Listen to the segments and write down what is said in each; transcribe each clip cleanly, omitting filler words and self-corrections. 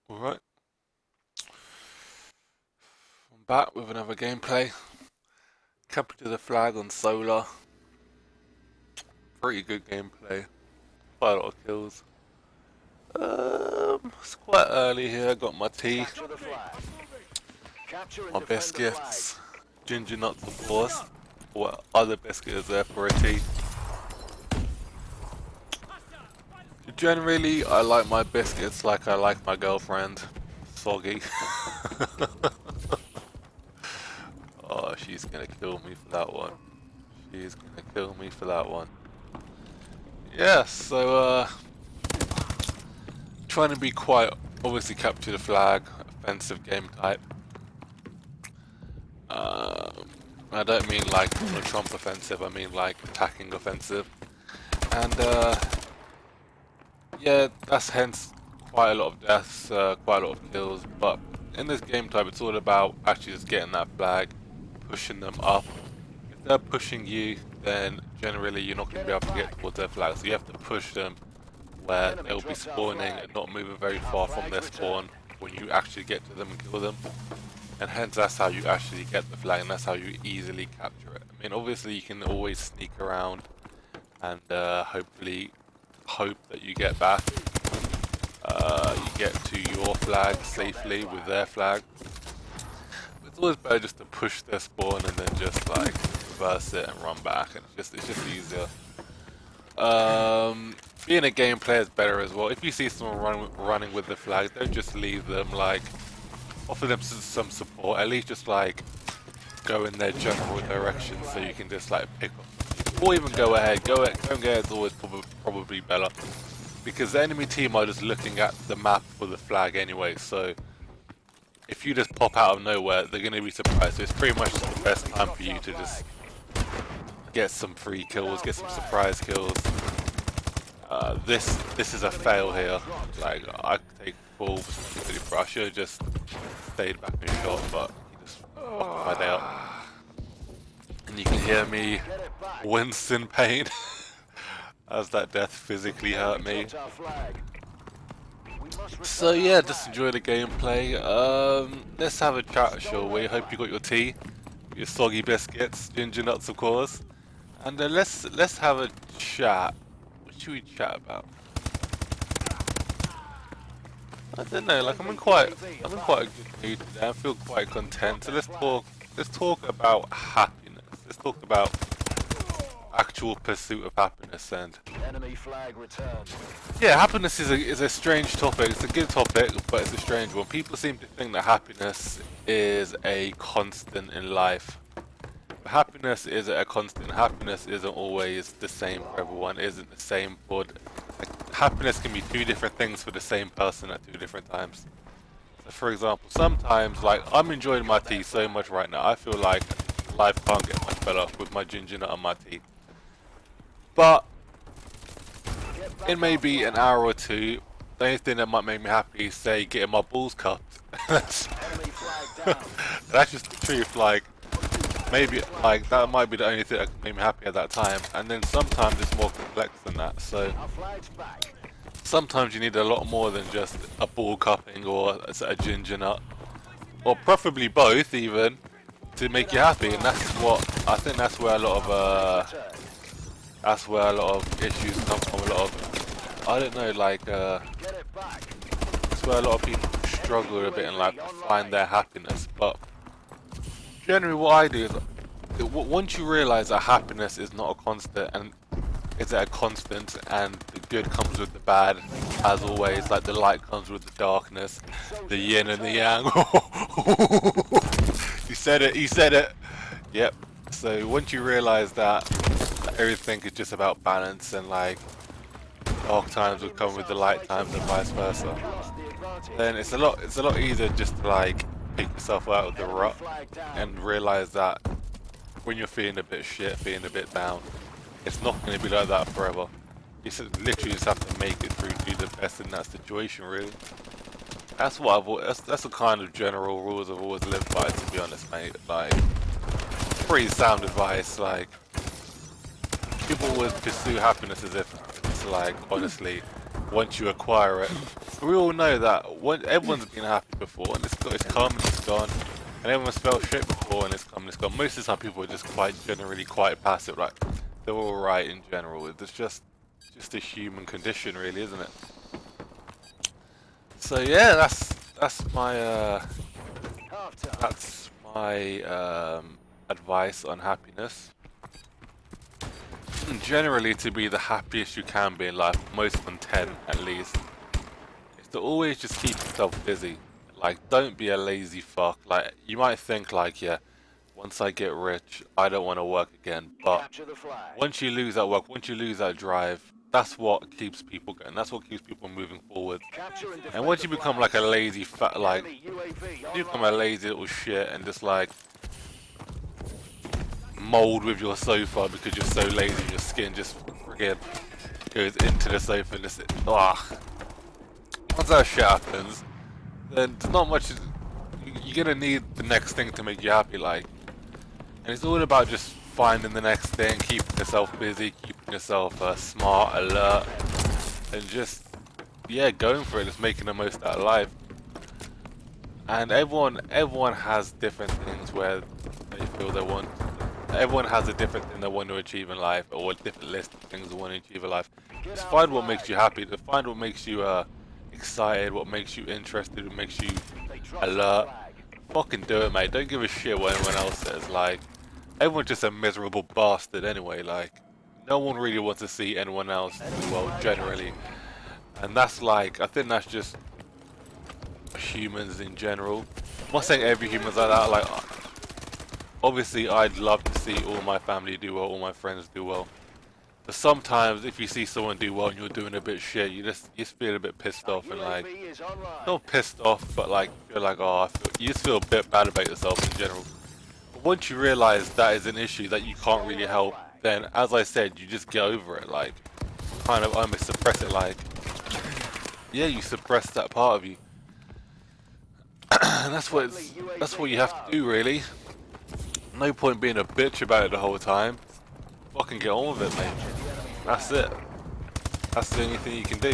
Alright, I'm back with another gameplay. Capture the flag on solar. Pretty good gameplay. Quite a lot of kills. It's quite early here. Got my tea, my biscuits, ginger nuts of course. What other biscuit is there for a tea? Generally, I like my biscuits like I like my girlfriend. Soggy. Oh, she's gonna kill me for that one. She's gonna kill me for that one. Yeah, so trying to be quite obviously capture the flag, offensive game type. I don't mean like the Trump offensive, I mean like attacking offensive. And yeah, that's hence quite a lot of deaths, quite a lot of kills, but in this game type it's all about actually just getting that flag, pushing them up. If they're pushing you, then generally you're not going to be able to get towards their flag, so you have to push them where they'll be spawning and not moving very far from their spawn when you actually get to them and kill them. And hence that's how you actually get the flag, and that's how you easily capture it. I mean, obviously you can always sneak around and hopefully hope that you get back. You get to your flag safely with their flag. But it's always better just to push their spawn and then just like reverse it and run back, and it's just easier. Being a game player is better as well. If you see someone running with the flag, don't just leave them. Like, offer them some support. At least just like go in their general direction so you can just like pick up, or even go ahead. Go ahead is always probably better, because the enemy team are just looking at the map for the flag anyway. So if you just pop out of nowhere, they're going to be surprised. So it's pretty much the best time for you to just get some free kills, get some surprise kills. This is a fail here. Like, I take full responsibility for it. I should have just stayed back and shot, but he just fucked my day up. And you can hear me wince in pain as that death physically hurt me. So yeah, just enjoy the gameplay. Let's have a chat, shall we? Hope you got your tea, your soggy biscuits, ginger nuts of course, and let's have a chat. What should we chat about? I don't know. Like I'm in quite a good mood today. I feel quite content. So let's talk about happiness. Let's talk about actual pursuit of happiness. And Enemy flag returned. yeah, happiness is a strange topic. It's a good topic, but it's a strange one. People seem to think that happiness is a constant in life. But happiness isn't a constant. Happiness isn't always the same for everyone. It isn't the same for like, happiness can be two different things for the same person at two different times. So for example, sometimes like I'm enjoying my tea so much right now. I feel like life can't get much better with my ginger nut and my tea. But it may be an hour or two. The only thing that might make me happy is, say, getting my balls cupped. That's just the truth. Like, maybe, like, that might be the only thing that can make me happy at that time. And then sometimes it's more complex than that. So, sometimes you need a lot more than just a ball cupping or a ginger nut. Or preferably both, even, to make you happy. And that's what, I think that's where a lot of issues come from. A lot of, I don't know, like, that's where a lot of people struggle a bit and like find their happiness. But generally what I do is, once you realize that happiness is not a constant, and is a constant, and the good comes with the bad, as always, like the light comes with the darkness, the yin and the yang. You said it. Yep. So once you realize that everything is just about balance, and like dark times will come with the light times and vice versa, then it's a lot easier just to like pick yourself out of the rut and realize that when you're feeling a bit shit, feeling a bit down, it's not going to be like that forever. You literally just have to make it through, do the best in that situation, really. That's what that's the kind of general rules I've always lived by, to be honest, mate. Like, pretty sound advice. Like, people always pursue happiness as if it's like, honestly, once you acquire it. We all know that everyone's been happy before, and it's come and it's gone, and everyone's felt shit before, and it's come and it's gone. Most of the time, people are just generally quite passive, like they're all right in general. It's just a human condition, really, isn't it? So yeah, that's my advice on happiness. Generally, to be the happiest you can be in life, most content at least, is to always just keep yourself busy. Like, don't be a lazy fuck. Like, you might think like, yeah, once I get rich, I don't want to work again. But Capture the flag. once you lose that work, once you lose that drive, that's what keeps people going. That's what keeps people moving forward. Capture and And defend once the you become flag. like a lazy fat, like, Enemy UAV you become online. a lazy little shit and just like mold with your sofa because you're so lazy, your skin just friggin' goes into the sofa and just, once that shit happens, then there's not much, you're gonna need the next thing to make you happy, like, and it's all about just finding the next thing, keeping yourself busy, keeping yourself smart, alert, and just, yeah, going for it, just making the most out of life. And everyone has different things where they feel they want. Everyone has a different thing they want to achieve in life, or a different list of things they want to achieve in life. Just find what makes you happy. Just find what makes you excited, what makes you interested, what makes you They dropped the alert. flag. Fucking do it, mate. Don't give a shit what anyone else says. Like, everyone's just a miserable bastard anyway. Like, no one really wants to see anyone else do well, generally. And that's like, I think that's just humans in general. I'm not saying every human's like that. Like, obviously, I'd love to see all my family do well, all my friends do well. But sometimes, if you see someone do well and you're doing a bit shit, you just feel a bit pissed off and like, UAV is online. not pissed off, but like feel like, oh, you just feel a bit bad about yourself in general. But once you realize that is an issue that you can't really help, then as I said, you just get over it. Like, kind of almost suppress it. Like, yeah, you suppress that part of you. And that's what you have to do, really. No point being a bitch about it the whole time. Fucking get on with it, mate. That's it. That's the only thing you can do.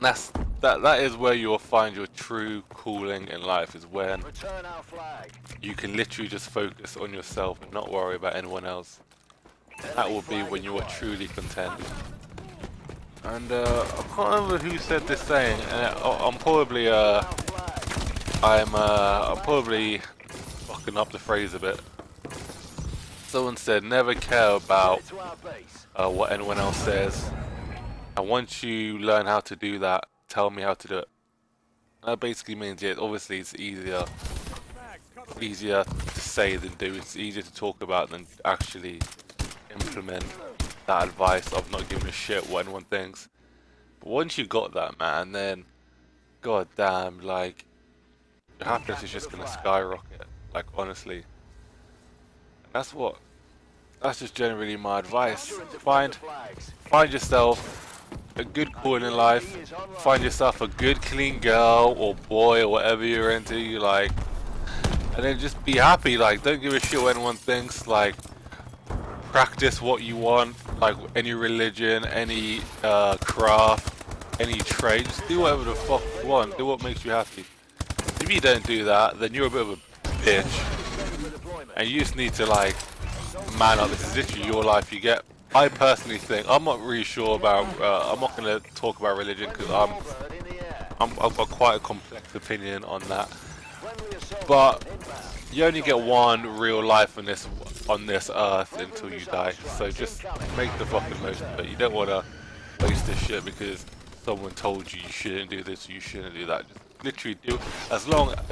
And that is where you'll find your true calling in life, is when Return our flag. you can literally just focus on yourself and not worry about anyone else. That will be when you are truly content. And I can't remember who said this saying, and I'm probably Our flag. I'm probably fucking up the phrase a bit. Someone said, never care about Get to our base. what anyone else says. And once you learn how to do that, tell me how to do it. That basically means, yeah, obviously it's easier to say than do. It's easier to talk about than actually implement that advice of not giving a shit what anyone thinks. But once you got that, man, then god damn, like, your happiness is just gonna skyrocket. Like, honestly. And that's just generally my advice. Capture and defend Find the flags. find yourself a good calling in life. Find yourself a good clean girl or boy or whatever you're into, you like, and then just be happy. Like, don't give a shit what anyone thinks. Like, practice what you want, like any religion, any craft, any trade. Just do whatever the fuck you want. Do what makes you happy. If you don't do that, then you're a bit of a bitch, For deployment. and you just need to like man up. This is literally your life. You get. I personally think, I'm not really sure about. I'm not gonna talk about religion because Bird in the air. I've got quite a complex opinion on that. Friendly assault But inbound. you only get one real life on this earth until you die. So just make the fucking most of it. You don't wanna waste this shit because someone told you you shouldn't do this or you shouldn't do that. Just literally do.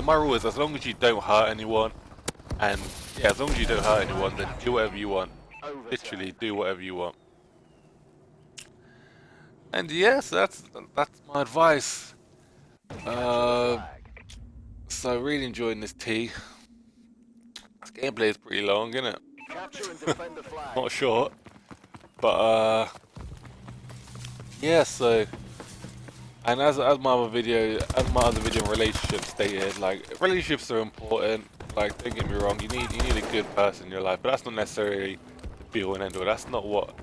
My rule is, as long as you don't hurt anyone, and yeah, as long as you don't hurt anyone, then do whatever you want. Literally do whatever you want. And yes, that's my advice. So really enjoying this tea. This gameplay is pretty long, isn't it? Capture and defend the flag. Not short, but yeah. So, and as my other video in relationships stated, like, relationships are important. Like, don't get me wrong, you need a good person in your life, but that's not necessarily the be all and end all. That's not what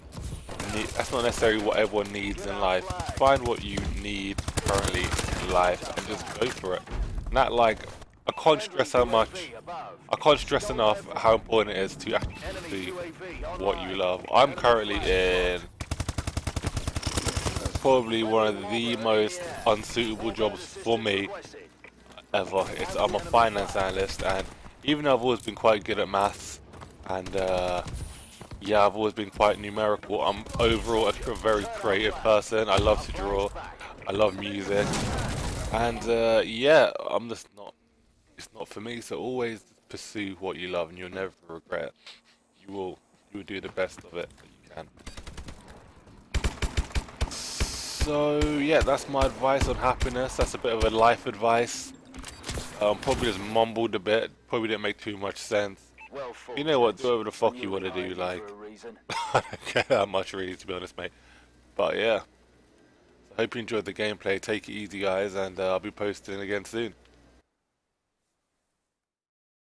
need. That's not necessarily what everyone needs in life. Find what you need currently in life and just go for it. Not like I can't stress how much. I can't stress enough how important it is to actually pursue what you love. I'm currently in probably one of the most unsuitable jobs for me ever. I'm a finance analyst, and even though I've always been quite good at maths, and yeah, I've always been quite numerical, I'm overall a very creative person. I love to draw, I love music, and yeah, I'm just not. It's not for me. So always pursue what you love, and you'll never regret it. You will do the best of it that you can. So yeah, that's my advice on happiness. That's a bit of a life advice. Probably just mumbled a bit. Probably didn't make too much sense. You know what? Do whatever the fuck you want to do. Like, I don't care that much really, to be honest, mate. But yeah, so I hope you enjoyed the gameplay. Take it easy, guys, and I'll be posting again soon.